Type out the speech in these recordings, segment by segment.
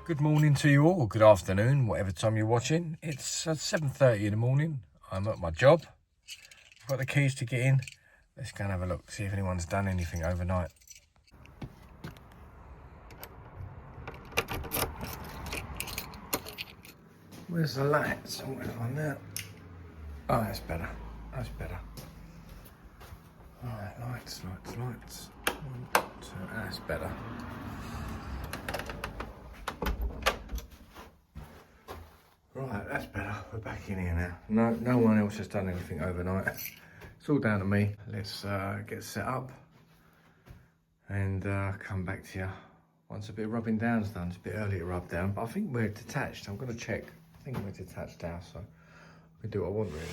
Good morning to you all, good afternoon, whatever time you're watching. It's 7:30 in the morning. I'm at my job. I've got the keys to get in. Let's go and have a look, see if anyone's done anything overnight. Where's the lights? Where's one there? Oh, that's better. That's better. Alright, lights. 1, 2, that's better. Right, that's better. We're back in here now. No one else has done anything overnight. It's all down to me. Let's get set up and come back to you once a bit of rubbing down's done. It's a bit early to rub down, but I think we're detached. I'm going to check. I think we're detached now, so I can do what I want really.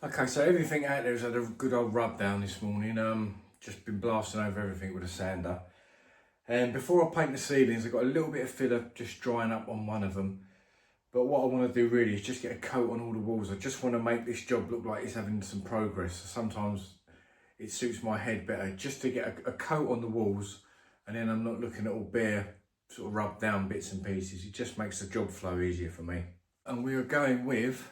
Okay, so everything out there has had a good old rub down this morning. Just been blasting over everything with a sander. And before I paint the ceilings, I've got a little bit of filler just drying up on one of them. But what I want to do really is just get a coat on all the walls. I just want to make this job look like it's having some progress. Sometimes it suits my head better just to get a coat on the walls, and then I'm not looking at all bare sort of rubbed down bits and pieces. It just makes the job flow easier for me. And we are going with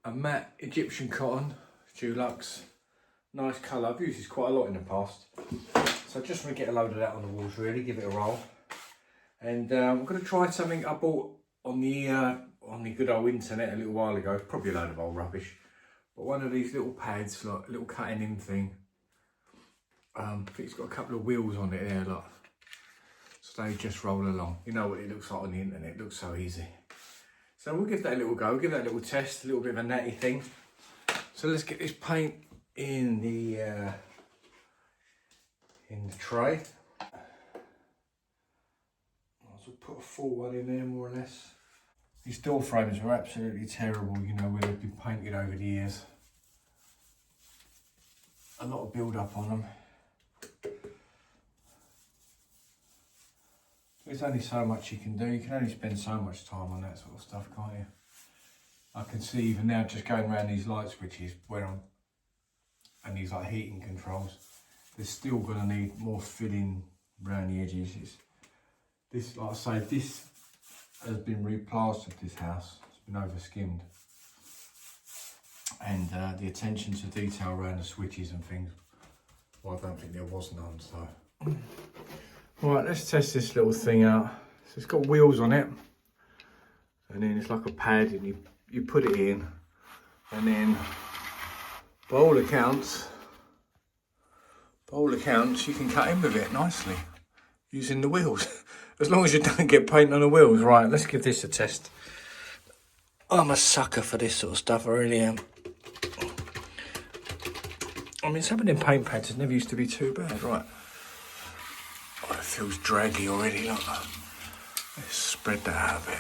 a matte Egyptian cotton, Dulux. Nice colour. I've used this quite a lot in the past. So I just want to get a load of that on the walls really, give it a roll. And I'm going to try something I bought on the good old internet a little while ago. Probably a load of old rubbish. But one of these little pads, like a little cutting in thing. I think it's got a couple of wheels on it there, look. So they just roll along. You know what it looks like on the internet, it looks so easy. So we'll give that a little go, give that a little test, a little bit of a natty thing. So let's get this paint in the tray. Might as well put a full one in there more or less. These door frames are absolutely terrible, you know, where they've been painted over the years. A lot of build up on them. There's only so much you can do. You can only spend so much time on that sort of stuff, can't you? I can see even now just going around these light switches and these like heating controls, they're still going to need more filling around the edges. This, like I say, this has been replastered, this house. It's been over skimmed. And the attention to detail around the switches and things, well, I don't think there was none, so. Right, let's test this little thing out. So it's got wheels on it, and then it's like a pad, and you put it in, and then by all accounts, you can cut in with it nicely using the wheels, as long as you don't get paint on the wheels. Right, let's give this a test. I'm a sucker for this sort of stuff, I really am. I mean, some of them paint pads never used to be too bad, right? Oh, it feels draggy already, look. Let's spread that out a bit.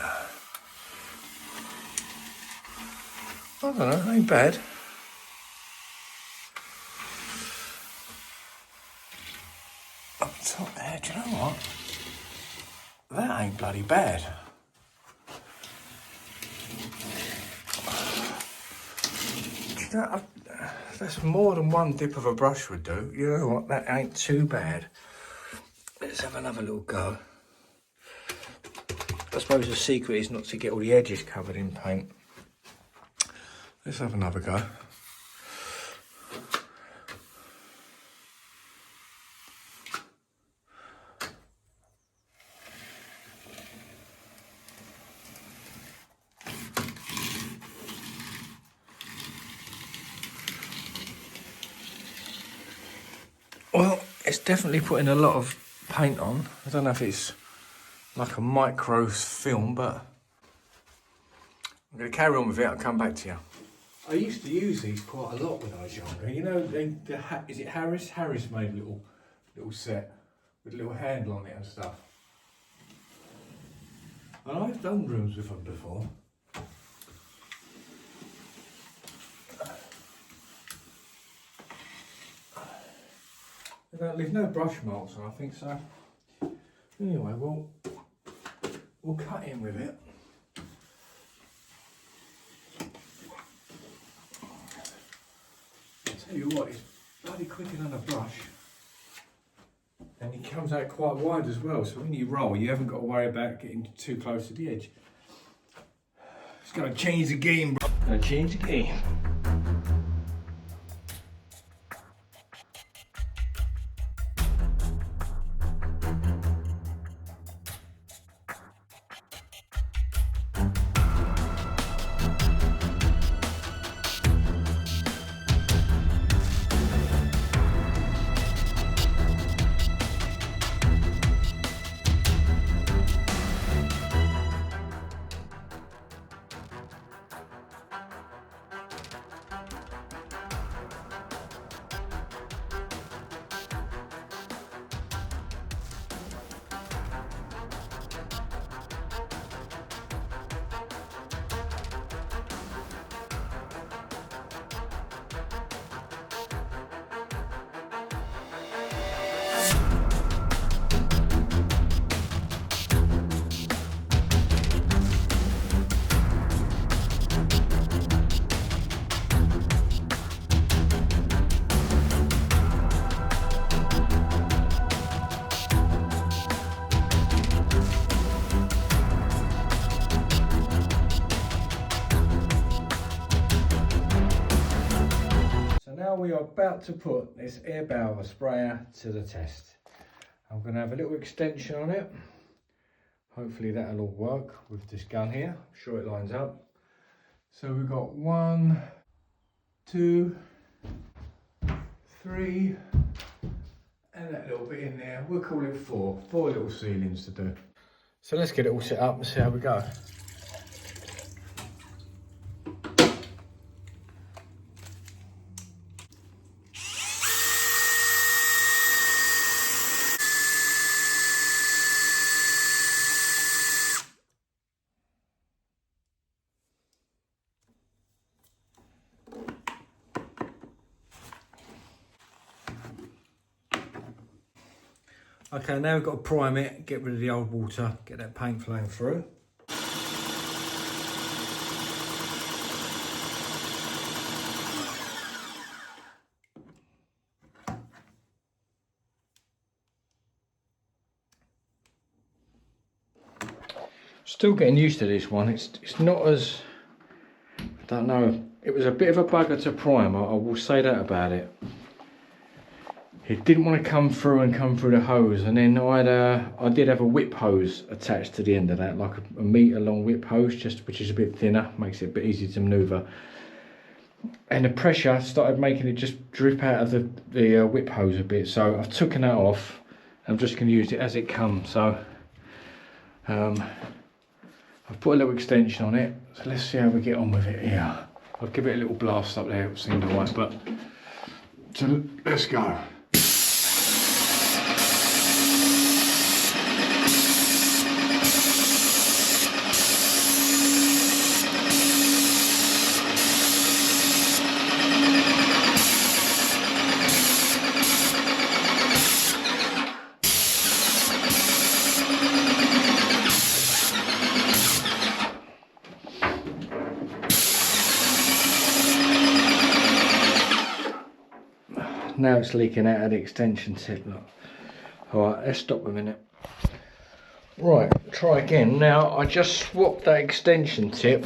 I don't know, ain't bad. do you know what? That ain't bloody bad. Do you know, that's more than one dip of a brush would do. You know what? That ain't too bad. Let's have another little go. I suppose the secret is not to get all the edges covered in paint. Let's have another go. Well, it's definitely putting a lot of paint on. I don't know if it's like a micro film, but I'm going to carry on with it. I'll come back to you. I used to use these quite a lot when I was younger. You know, is it Harris? Harris made a little set with a little handle on it and stuff. And I've done rooms with them before. They don't leave no brush marks on, I think so. Anyway, we'll cut in with it. I'll tell you what, it's bloody quicker than a brush. And it comes out quite wide as well, so when you roll, you haven't got to worry about getting too close to the edge. It's gonna change the game, bro. Gonna change the game. Now we are about to put this air barrel sprayer to the test. I'm going to have a little extension on it. Hopefully that'll all work with this gun here. I'm sure it lines up. So we've got 1, 2, 3, and that little bit in there. We'll call it 4 little ceilings to do. So let's get it all set up and see how we go. Okay, now we've got to prime it, get rid of the old water, get that paint flowing through. Still getting used to this one. It's not as, I don't know, it was a bit of a bugger to prime, I will say that about it. It didn't want to come through the hose, and then I did have a whip hose attached to the end of that, like a metre long whip hose, which is a bit thinner, makes it a bit easier to manoeuvre. And the pressure started making it just drip out of the whip hose a bit, so I've taken that off. I'm just going to use it as it comes. So I've put a little extension on it, so let's see how we get on with it here. I'll give it a little blast up there, it seemed alright, but so let's go. now it's leaking out of the extension tip. Look. Alright, let's stop a minute. Right, try again. Now I just swapped that extension tip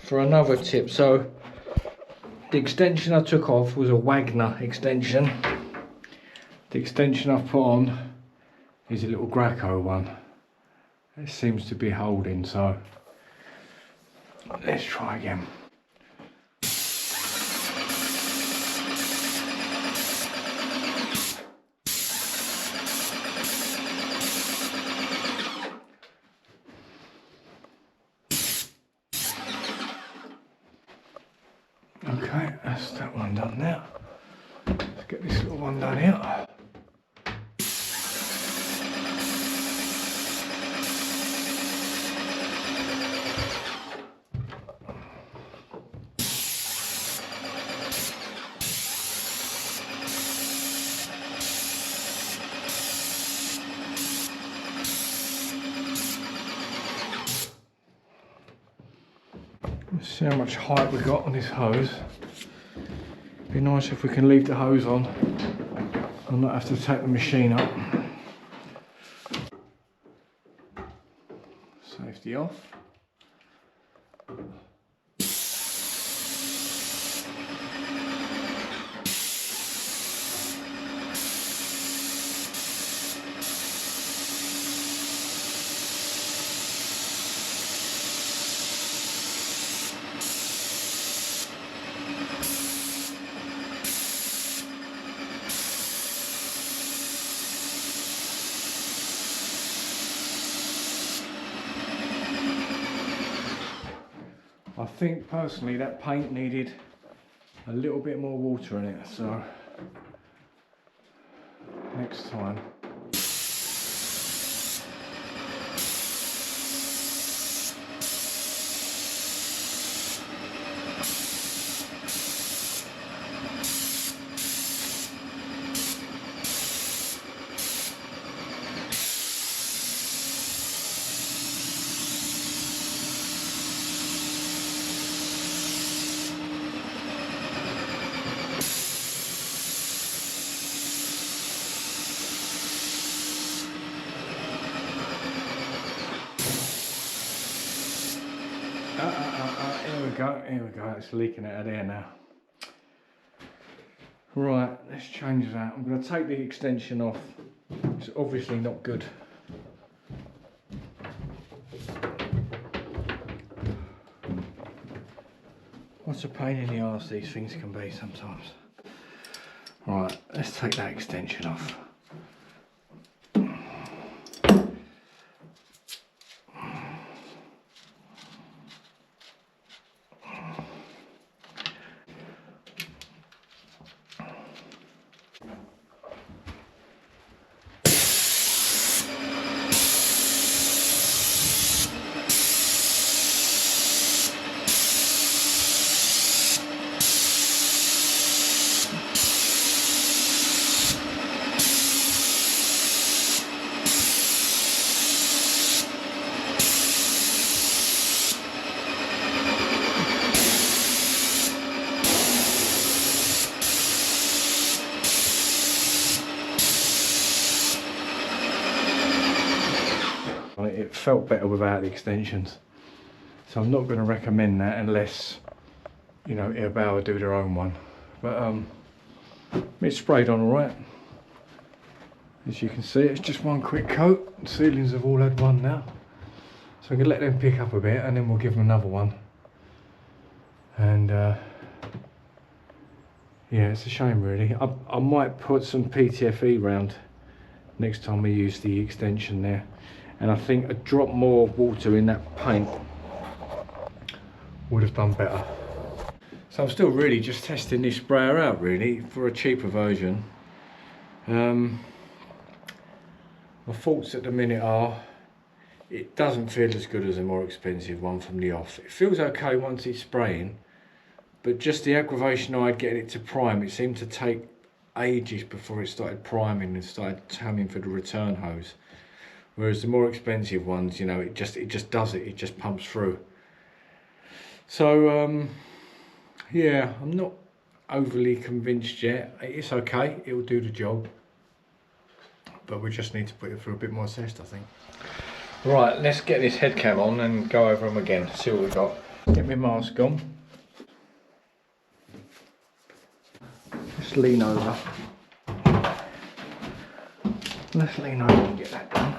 for another tip. So the extension I took off was a Wagner extension. The extension I've put on is a little Graco one. It seems to be holding, so let's try again. Okay, that's that one done now. Let's get this little one done here. Let's see how much height we got on this hose. Be nice if we can leave the hose on and not have to take the machine up. Safety off. I think personally that paint needed a little bit more water in it, so next time. Here we go, it's leaking out of there now. Right, let's change that. I'm going to take the extension off. It's obviously not good. What a pain in the arse these things can be sometimes. Right, let's take that extension off. It felt better without the extensions, so I'm not going to recommend that unless, you know, Airbauer do their own one. But it's sprayed on alright. As you can see, it's just one quick coat. The ceilings have all had one now, so I'm going to let them pick up a bit and then we'll give them another one. And yeah, it's a shame really. I might put some PTFE round next time we use the extension there. And I think a drop more water in that paint would have done better. So I'm still really just testing this sprayer out really for a cheaper version. My thoughts at the minute are, it doesn't feel as good as a more expensive one from the off. It feels okay once it's spraying, but just the aggravation I had getting it to prime, it seemed to take ages before it started priming and started coming for the return hose. Whereas the more expensive ones, you know, it just does it. It just pumps through. So yeah, I'm not overly convinced yet. It's okay, it'll do the job, but we just need to put it through a bit more test, I think. Right, let's get this head cam on and go over them again, see what we've got. Get my mask on. Just lean over. Let's lean over and get that done.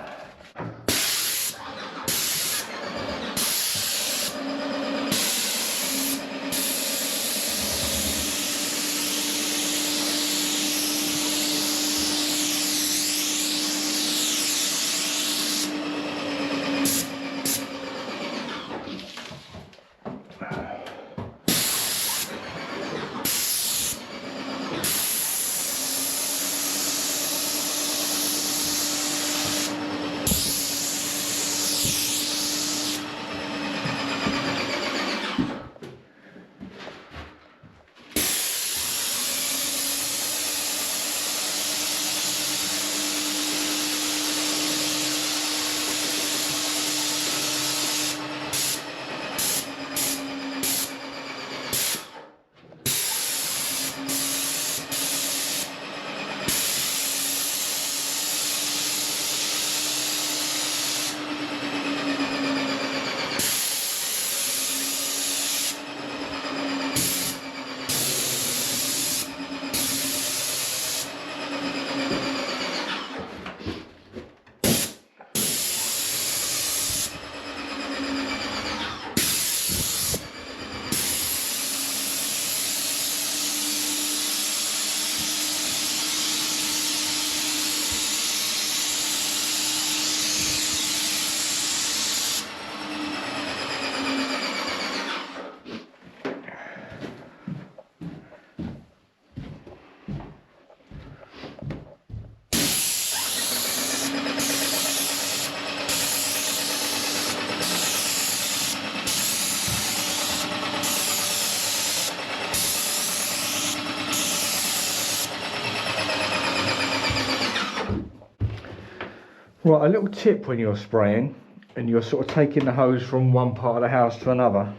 Right, a little tip when you're spraying and you're sort of taking the hose from one part of the house to another.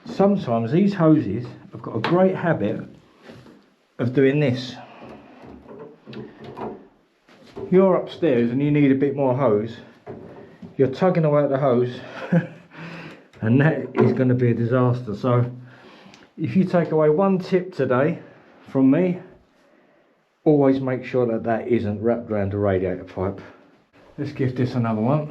Sometimes these hoses have got a great habit of doing this. You're upstairs and you need a bit more hose, you're tugging away at the hose and that is going to be a disaster. So if you take away one tip today from me, always make sure that that isn't wrapped around the radiator pipe. Let's give this another one.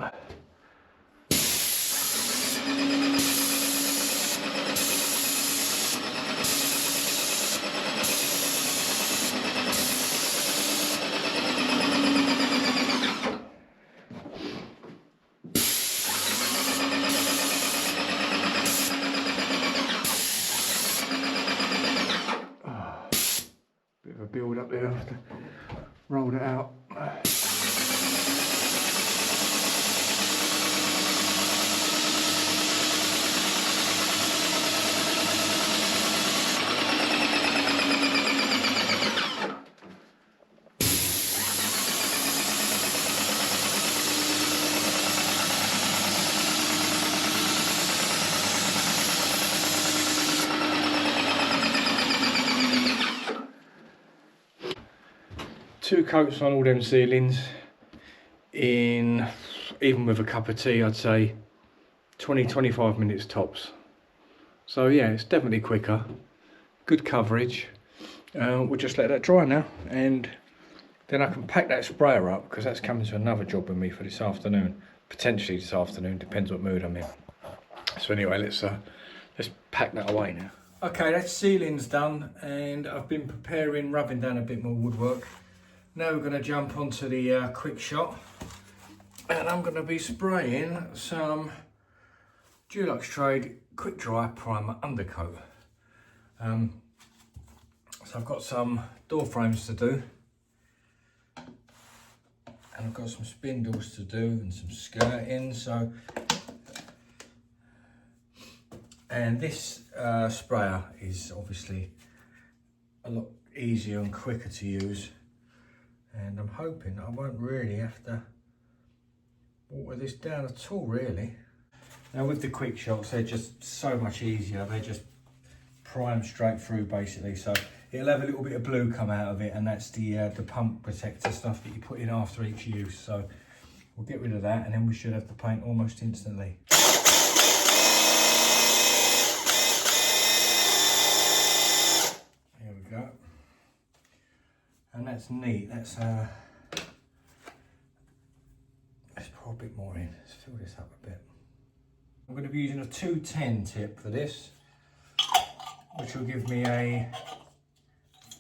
Bit of a build up there, I have to roll it out. Two coats on all them ceilings in, even with a cup of tea, I'd say 20-25 minutes tops. So yeah, it's definitely quicker, good coverage. We'll just let that dry now and then I can pack that sprayer up, because that's coming to another job with me for this afternoon, potentially this afternoon, depends what mood I'm in. So anyway, let's pack that away now. Okay, that ceiling's done and I've been preparing, rubbing down a bit more woodwork. Now we're going to jump onto the quick shot and I'm going to be spraying some Dulux Trade Quick Dry Primer Undercoat. So I've got some door frames to do and I've got some spindles to do and some skirting. And this sprayer is obviously a lot easier and quicker to use. And I'm hoping I won't really have to water this down at all, really. Now with the quick shots, they're just so much easier. They just prime straight through basically. So it'll have a little bit of blue come out of it, and that's the pump protector stuff that you put in after each use. So we'll get rid of that, and then we should have the paint almost instantly. There we go. And that's neat. Let's pour a bit more in. Let's fill this up a bit. I'm going to be using a 210 tip for this, which will give me a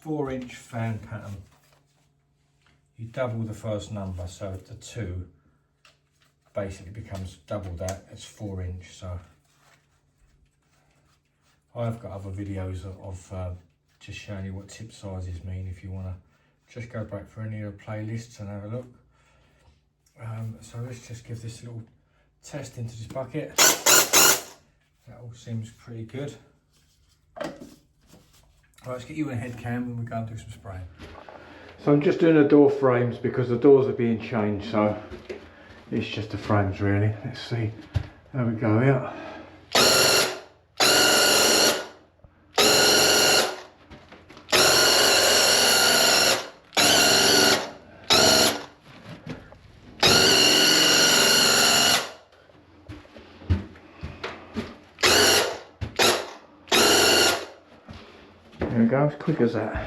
4-inch fan pattern. You double the first number, so the 2 basically becomes double that. It's 4-inch. So I've got other videos of just showing you what tip sizes mean if you want to just go back for any of the playlists and have a look. So let's just give this a little test into this bucket. That all seems pretty good. Right, let's get you in a head cam and we'll go and do some spraying. So I'm just doing the door frames because the doors are being changed, so it's just the frames really. Let's see. There we go, yeah. There we go, as quick as that.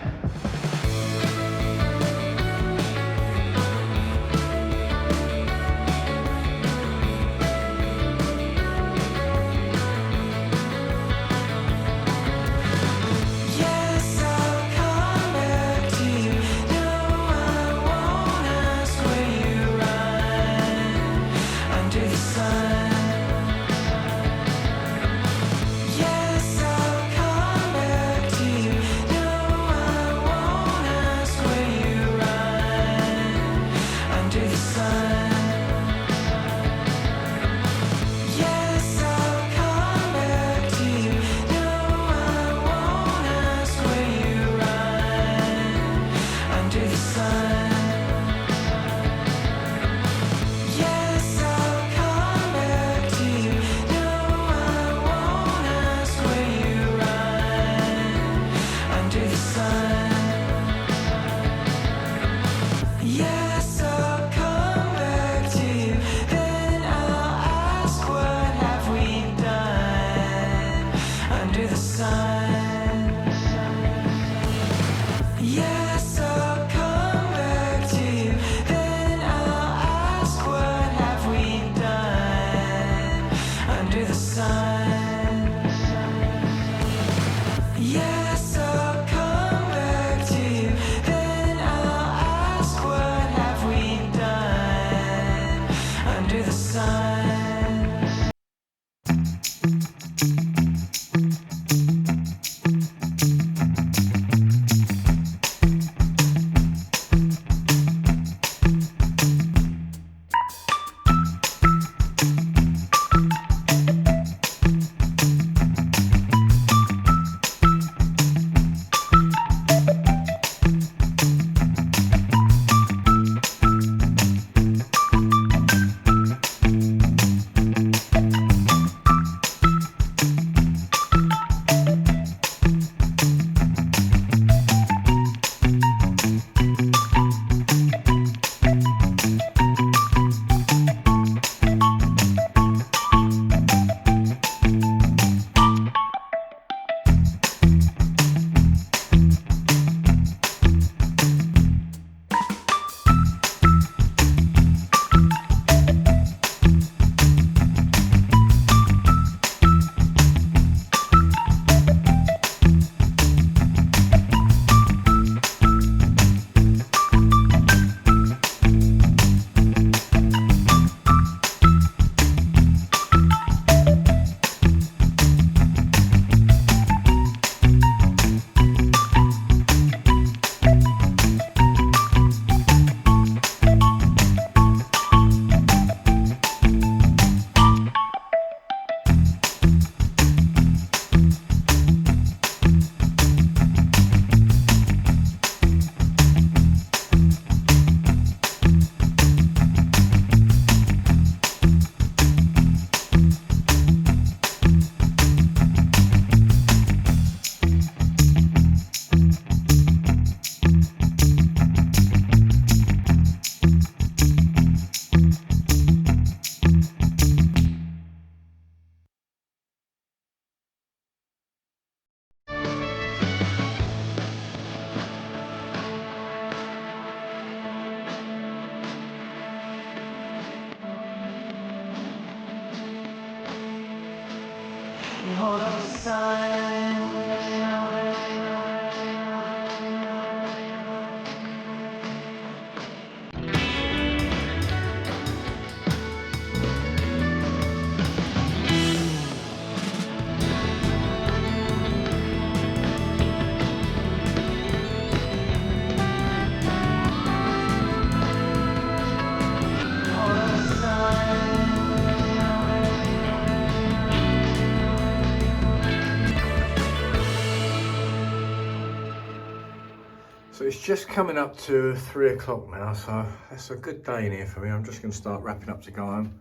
So it's just coming up to 3 o'clock now, so that's a good day in here for me. I'm just going to start wrapping up to go home.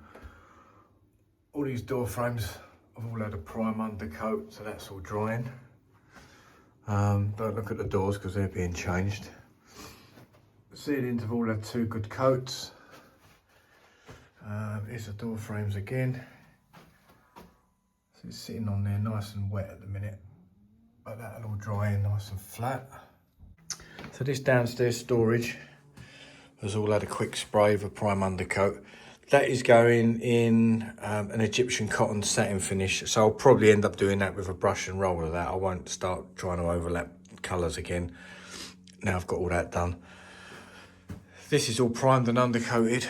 All these door frames have all had a prime undercoat, so that's all drying. Don't look at the doors because they're being changed. The ceilings have all had 2 good coats. Here's the door frames again. So it's sitting on there nice and wet at the minute, but that'll all dry in nice and flat. So this downstairs storage has all had a quick spray of a prime undercoat. That is going in an Egyptian cotton satin finish. So I'll probably end up doing that with a brush and roll of that. I won't start trying to overlap colours again. Now I've got all that done. This is all primed and undercoated.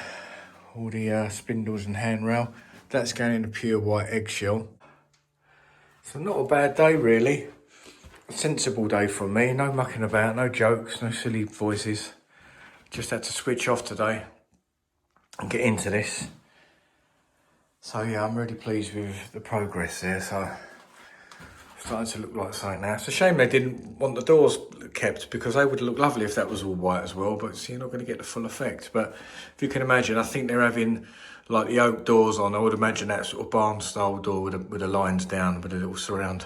All the spindles and handrail. That's going in a pure white eggshell. So not a bad day really. A sensible day for me, no mucking about, no jokes, no silly voices. Just had to switch off today and get into this. So yeah, I'm really pleased with the progress there. So it's starting to look like something now. It's a shame they didn't want the doors kept because they would look lovely if that was all white as well, but you're not going to get the full effect. But if you can imagine, I think they're having like the oak doors on. I would imagine that sort of barn style door with the lines down with a little surround.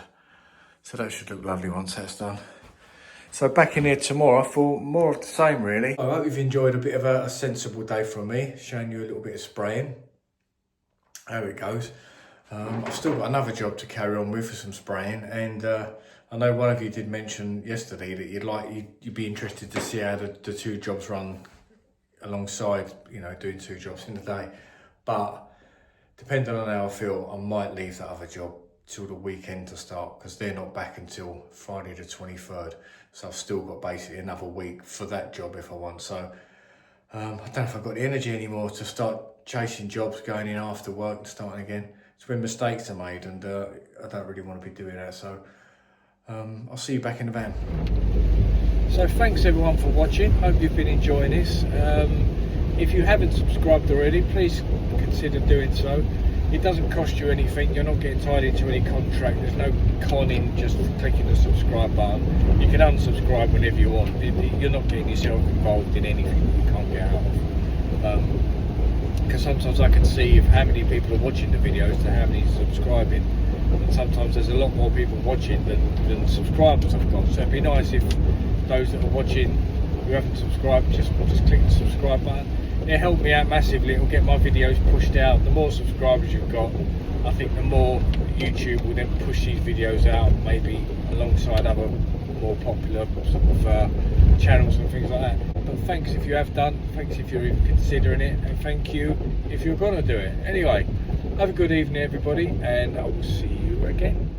So that should look lovely once that's done. So back in here tomorrow for more of the same really. I hope you've enjoyed a bit of a sensible day from me, showing you a little bit of spraying, how it goes. I've still got another job to carry on with for some spraying, and I know one of you did mention yesterday that you'd be interested to see how the 2 jobs run alongside, you know, doing 2 jobs in a day. But depending on how I feel, I might leave that other job till the weekend to start, because they're not back until Friday the 23rd. So I've still got basically another week for that job if I want. So I don't know if I've got the energy anymore to start chasing jobs, going in after work and starting again. It's when mistakes are made, and I don't really want to be doing that. So I'll see you back in the van. So thanks everyone for watching. Hope you've been enjoying this. If you haven't subscribed already, please consider doing so. It doesn't cost you anything. You're not getting tied into any contract. There's no con in just clicking the subscribe button. You can unsubscribe whenever you want. You're not getting yourself involved in anything you can't get out of. Because sometimes I can see how many people are watching the videos to how many subscribing. And sometimes there's a lot more people watching than subscribers I've got. So it'd be nice if those that are watching who haven't subscribed just click the subscribe button. It helped me out massively. It'll get my videos pushed out. The more subscribers you've got, I think the more YouTube will then push these videos out, maybe alongside other more popular sort of channels and things like that. But thanks if you have done, thanks if you're even considering it, and thank you if you're going to do it. Anyway, have a good evening everybody, and I will see you again.